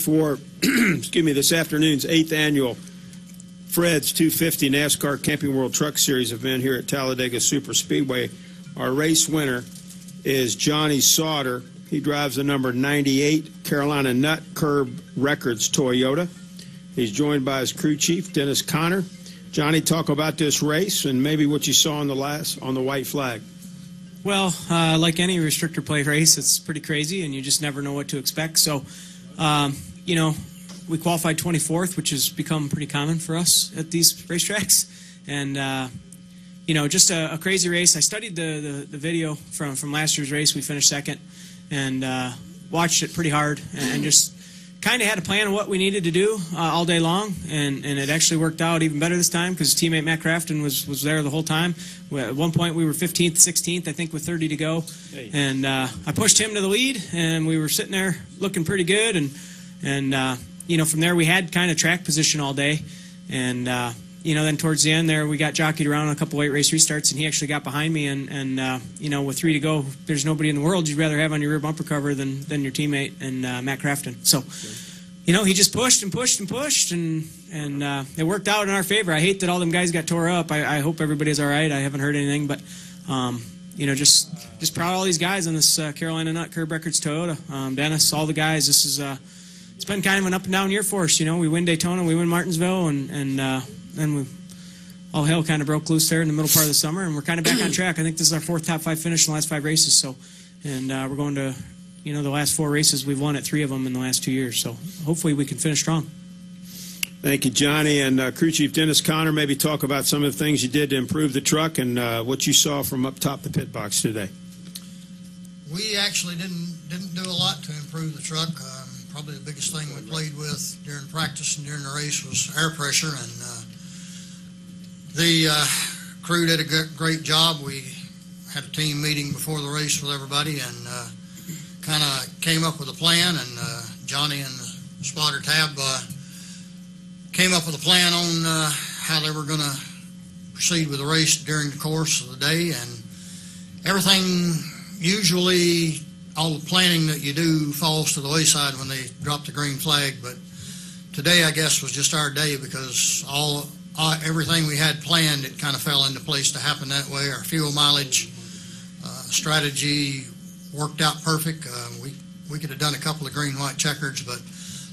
For excuse me, this afternoon's 8th annual Fred's 250 NASCAR Camping World Truck Series event here at Talladega Superspeedway. Our race winner is Johnny Sauter. He drives the number 98 Carolina Nut Curb Records Toyota. He's joined by his crew chief, Dennis Conner. Johnny, talk about this race and maybe what you saw on the white flag. Well, like any restrictor plate race, it's pretty crazy, and you just never know what to expect. So, you know, we qualified 24th, which has become pretty common for us at these racetracks. And, you know, just a crazy race. I studied the video from last year's race. We finished second and watched it pretty hard and just kind of had a plan of what we needed to do all day long. And it actually worked out even better this time because teammate Matt Crafton was there the whole time. At one point, we were 15th, 16th, I think, with 30 to go. Hey. And I pushed him to the lead, and we were sitting there looking pretty good. And you know, from there, we had kind of track position all day. And, you know, then towards the end there, we got jockeyed around on a couple late race restarts, and he actually got behind me. And you know, with 3 to go, there's nobody in the world you'd rather have on your rear bumper cover than your teammate and Matt Crafton. So, you know, he just pushed and pushed and pushed, and it worked out in our favor. I hate that all them guys got tore up. I hope everybody's all right. I haven't heard anything, but, you know, just proud of all these guys on this Carolina Nut Curb Records Toyota. Dennis, all the guys, this is it's been kind of an up and down year for us. You know, we win Daytona, we win Martinsville, and then all hell kind of broke loose there in the middle part of the summer, and we're kind of back on track. I think this is our 4th top 5 finish in the last 5 races. So, and we're going to, you know, the last 4 races we've won at 3 of them in the last 2 years. So hopefully we can finish strong. Thank you, Johnny. And crew chief Dennis Conner, maybe talk about some of the things you did to improve the truck and what you saw from up top the pit box today. We actually didn't do a lot to improve the truck. Probably the biggest thing we played with during practice and during the race was air pressure, and the crew did a great job. We had a team meeting before the race with everybody and kind of came up with a plan, and Johnny and the spotter tab came up with a plan on how they were going to proceed with the race during the course of the day, and everything usually, all the planning that you do falls to the wayside when they drop the green flag. But today, I guess, was just our day because everything we had planned, it kind of fell into place to happen that way. Our fuel mileage strategy worked out perfect. We could have done a couple of green-white checkers, but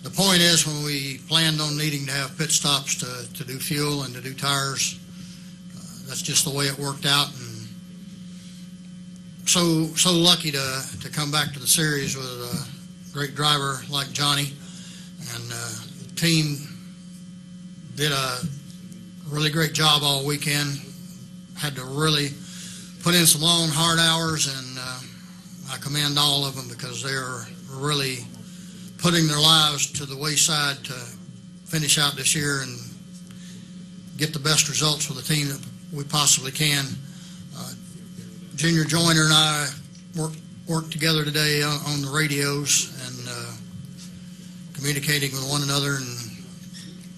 the point is when we planned on needing to have pit stops to do fuel and to do tires, that's just the way it worked out. And so lucky to come back to the series with a great driver like Johnny, and the team did a really great job all weekend. Had to really put in some long, hard hours, and I commend all of them because they're really putting their lives to the wayside to finish out this year and get the best results with the team that we possibly can. Junior Joyner and I worked together today on the radios and communicating with one another, and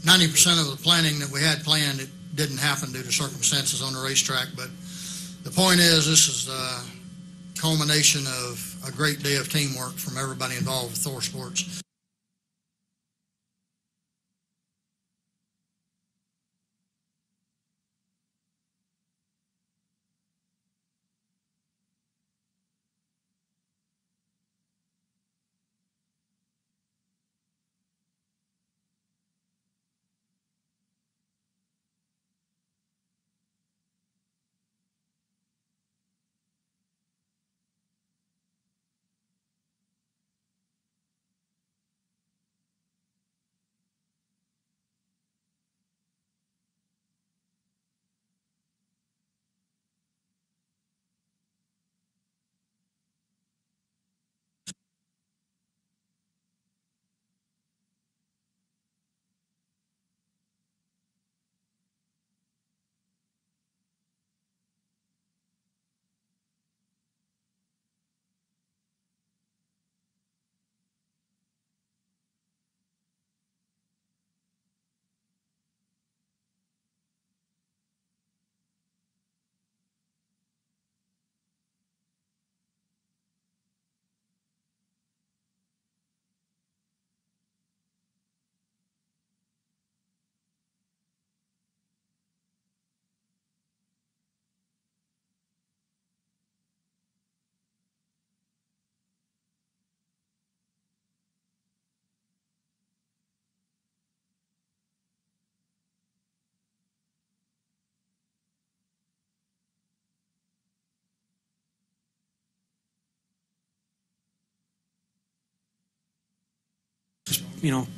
90% of the planning that we had planned, it didn't happen due to circumstances on the racetrack. But the point is, this is the culmination of a great day of teamwork from everybody involved with Thor Sports.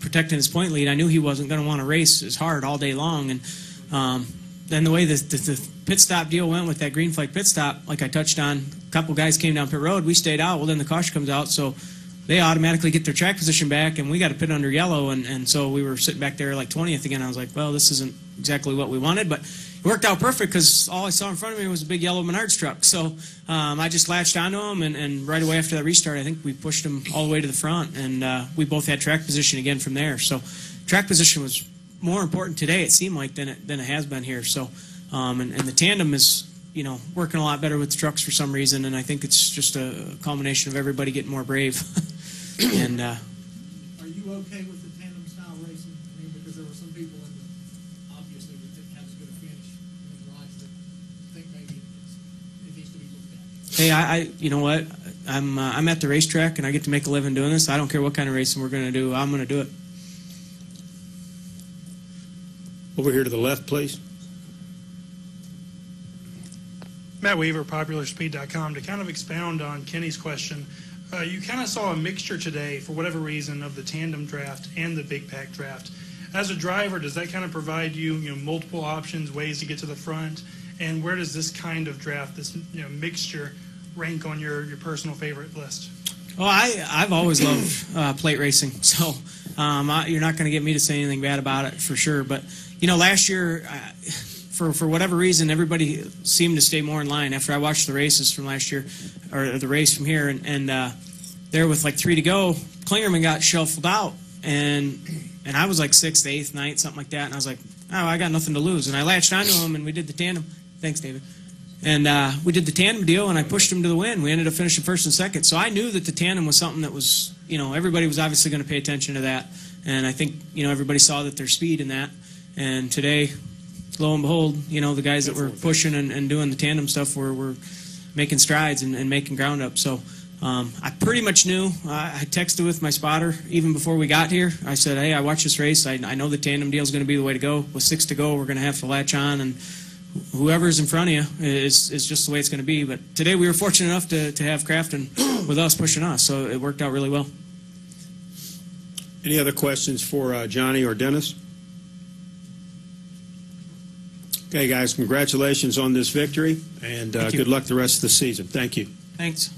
protecting his point lead, I knew he wasn't going to want to race as hard all day long. And then the way the pit stop deal went with that green flag pit stop, like I touched on, a couple guys came down pit road. We stayed out. Well, then the caution comes out, so they automatically get their track position back, and we got to pit under yellow. And so we were sitting back there like 20th again. I was like, well, this isn't exactly what we wanted, but it worked out perfect because all I saw in front of me was a big yellow Menards truck. So I just latched onto him, and right away after that restart, I think we pushed him all the way to the front, and we both had track position again from there. So track position was more important today, it seemed like, than it has been here. So and the tandem is working a lot better with the trucks for some reason, and I think it's just a culmination of everybody getting more brave. And are you okay with the tandem style racing? I mean, because there were some people obviously that didn't have as good a finish in the garage that think maybe it needs to be looked at. Hey, you know what? I'm at the racetrack and I get to make a living doing this. I don't care what kind of racing we're going to do. I'm going to do it. Over here to the left, please. Matt Weaver, PopularSpeed.com. To kind of expound on Kenny's question, you kind of saw a mixture today, for whatever reason, of the tandem draft and the big pack draft. As a driver, does that kind of provide you, multiple options, ways to get to the front? And where does this kind of draft, this mixture, rank on your personal favorite list? Well, I've always loved plate racing, so you're not going to get me to say anything bad about it for sure. But last year, for whatever reason, everybody seemed to stay more in line after I watched the races from last year, or the race from here, and there with like 3 to go, Klingerman got shuffled out, and I was like 6th, 8th, 9th, something like that, and I was like, oh, I got nothing to lose, and I latched onto him, and we did the tandem. Thanks, David. And we did the tandem deal, and I pushed him to the win. We ended up finishing 1st and 2nd. So I knew that the tandem was something that was, everybody was obviously going to pay attention to that. And I think, everybody saw that there's speed in that. And today, lo and behold, the guys that were pushing and doing the tandem stuff were making strides and making ground up. So I pretty much knew. I texted with my spotter even before we got here. I said, hey, I watched this race. I know the tandem deal is going to be the way to go. With 6 to go, we're going to have to latch on, and whoever's in front of you is just the way it's going to be. But today we were fortunate enough to have Crafton with us pushing us, so it worked out really well. Any other questions for Johnny or Dennis? Okay, guys, congratulations on this victory, and good luck the rest of the season. Thank you. Thanks.